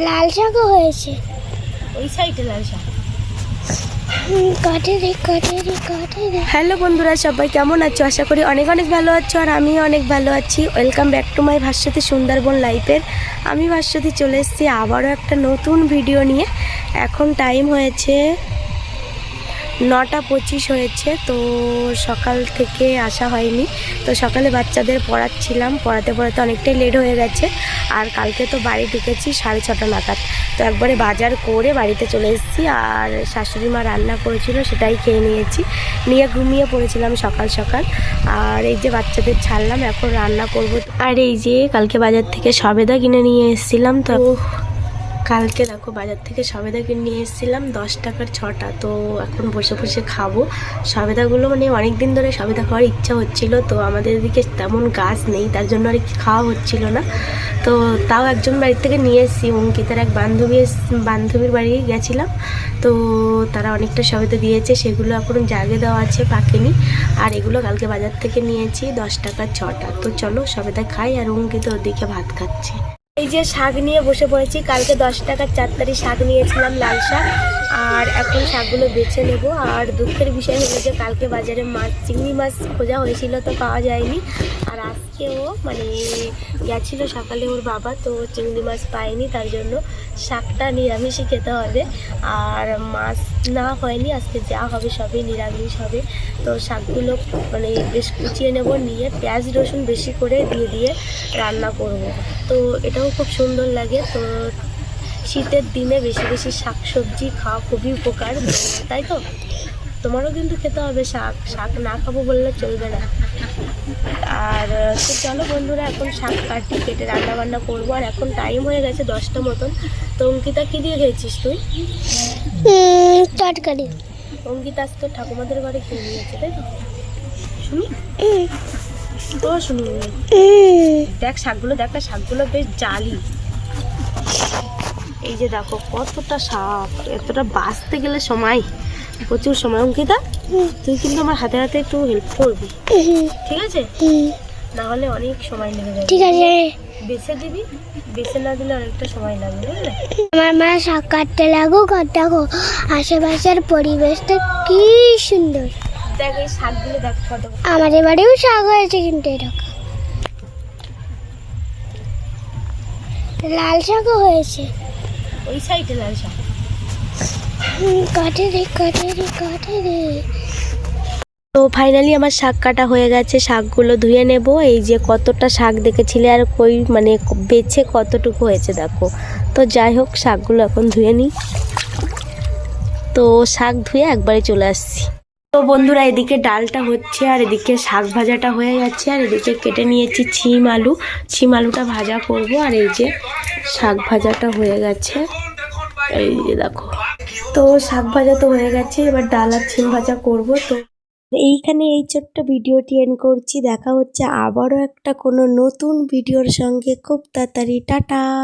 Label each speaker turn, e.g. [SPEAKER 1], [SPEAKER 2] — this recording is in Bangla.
[SPEAKER 1] লাল শাকও হয়েছে
[SPEAKER 2] ওই সাইডে লাল শাক।
[SPEAKER 1] হ্যালো বন্ধুরা, সবাই কেমন আছো? আশা করি অনেক অনেক ভালো আছো, আর আমিও অনেক ভালো আছি। Welcome back to my Bhaswati Sundarban লাইফের। আমি ভাস্বতী চলে এসেছি আবারও একটা নতুন ভিডিও নিয়ে। এখন টাইম হয়েছে 9:25 হয়েছে। তো সকাল থেকে আসা হয়নি, তো সকালে বাচ্চাদের পড়াচ্ছিলাম, পড়াতে অনেকটাই লেট হয়ে গেছে। আর কালকে তো বাড়ি ঢুকেছি 6:30 নাগাদ। তো একবারে বাজার করে বাড়িতে চলে এসেছি, আর শাশুড়ি মা রান্না করেছিল সেটাই খেয়ে নিয়ে ঘুমিয়ে পড়েছিলাম সকাল সকাল। আর এই যে বাচ্চাদের ছাড়লাম, এখন রান্না করব। আর এই যে কালকে বাজার থেকে সবেদা কিনে নিয়ে এসেছিলাম। তো কালকে দেখো বাজার থেকে সবেদা কিনে নিয়ে এসেছিলাম 10 টাকার 6টা। তো এখন বসে বসে খাবো সবেদাগুলো। মানে অনেক দিন ধরে সবেদা খাওয়ার ইচ্ছা হচ্ছিল, তো আমাদের এদিকে তেমন গাছ নেই, তার জন্য আর কি খাওয়া হচ্ছিল না। তো তাও একজন বাড়ির থেকে নিয়ে এসেছি, অঙ্কিতার এক বান্ধবীর বাড়ি গেছিলাম। তো তারা অনেকটা সবেদা দিয়েছে, সেগুলো এখন জাগে দেওয়া আছে, পাকেনি। আর এগুলো কালকে বাজার থেকে নিয়েছি 10 টাকার 6টা। তো চলো সবেদা খাই, আর অঙ্কিতা ওদিকে ভাত খাচ্ছে। এই যে শাক নিয়ে বসে পড়েছি। কালকে 10 টাকার 4 শাক নিয়েছিলাম, লাল শাক। আর এখন শাকগুলো বেছে নেব। আর দুঃখের বিষয় হলো যে কালকে বাজারে চিংড়ি মাছ খোঁজা হয়েছিল, তো পাওয়া যায়নি। আর আজকেও মানে গেছিলো সকালে ওর বাবা, তো চিংড়ি মাছ পায়নি, তার জন্য শাকটা নিরামিষই খেতে হবে। আর মাছ না হয়নি, আজকে যা হবে সবই নিরামিষ হবে। তো শাকগুলো মানে বেশ কুচিয়ে নেব, নিয়ে পেঁয়াজ রসুন বেশি করে দিয়ে রান্না করব। তো এটাও খুব সুন্দর লাগে। তো শীতের দিনে বেশি বেশি শাক সবজি খাওয়া খুবই উপকার, তাই তো? তোমারও কিন্তু খেতে হবে শাক, শাক না খাবো বললে চলবে না। আর তো চলো বন্ধুরা, এখন শাক কেটে রান্না বান্না করবো। আর এখন টাইম হয়ে গেছে 10টা মতন। তো অঙ্কিতা কি দিয়ে খেয়েছিস তুই? তরকারি। অঙ্কিতা আজ তো ঠাকুমাদের ঘরে খেয়ে নিয়েছে, তাই তো? শুনি তো শুনি। দেখ শাকগুলো, দেখ শাকগুলো বেশ জালি। এই যে দেখো কতটা শাক, এতটা বাঁচতে গেলে প্রচুর সময়। অঙ্কিতা, তুই কিন্তু আমার হাতে হাতে একটু হেল্প করবি, ঠিক আছে? না হলে অনেক সময় লেগে যাবে। ঠিক আছে, বেছে দিবি, বেছে না দিলে অনেকটা সময় লাগবে, বুঝলে? আমার মা শাক কাটতে লাগুক। আর দেখো আশেপাশের পরিবেশটা কি সুন্দর। দেখ এই শাকগুলো দেখ কত। আমাদের বাড়িও শাক হয়েছে, কিন্তু এরকম লাল শাকও হয়েছে ওই সাইডে লাল শাক। কাটে রে। তো ফাইনালি আমার শাক কাটা হয়ে গেছে, শাকগুলো ধুয়ে নেব। এই যে কতটা শাক দেখেছিলে, আর কই মানে বেছে কতটুকু হয়েছে দেখো। তো যাই হোক, শাকগুলো এখন ধুয়ে নিই। তো শাক ধুয়ে একবারে চলে আসছি। তো বন্ধুরা, এদিকে ডালটা হচ্ছে, আর এদিকে শাক ভাজাটা হয়ে গেছে। আর এদিকে কেটে নিয়েছি ছিম আলুটা ভাজা করব। আর এই যে শাক ভাজাটা হয়ে গেছে, এই যে দেখো। তো শাক ভাজা তো হয়ে গেছে, এবার ডাল আর ছিম ভাজা করব। তো এইখানে এই ছোট্ট ভিডিওটি এন্ড করছি। দেখা হচ্ছে আবারও একটা কোনো নতুন ভিডিওর সঙ্গে খুব তাড়াতাড়ি। টাটা।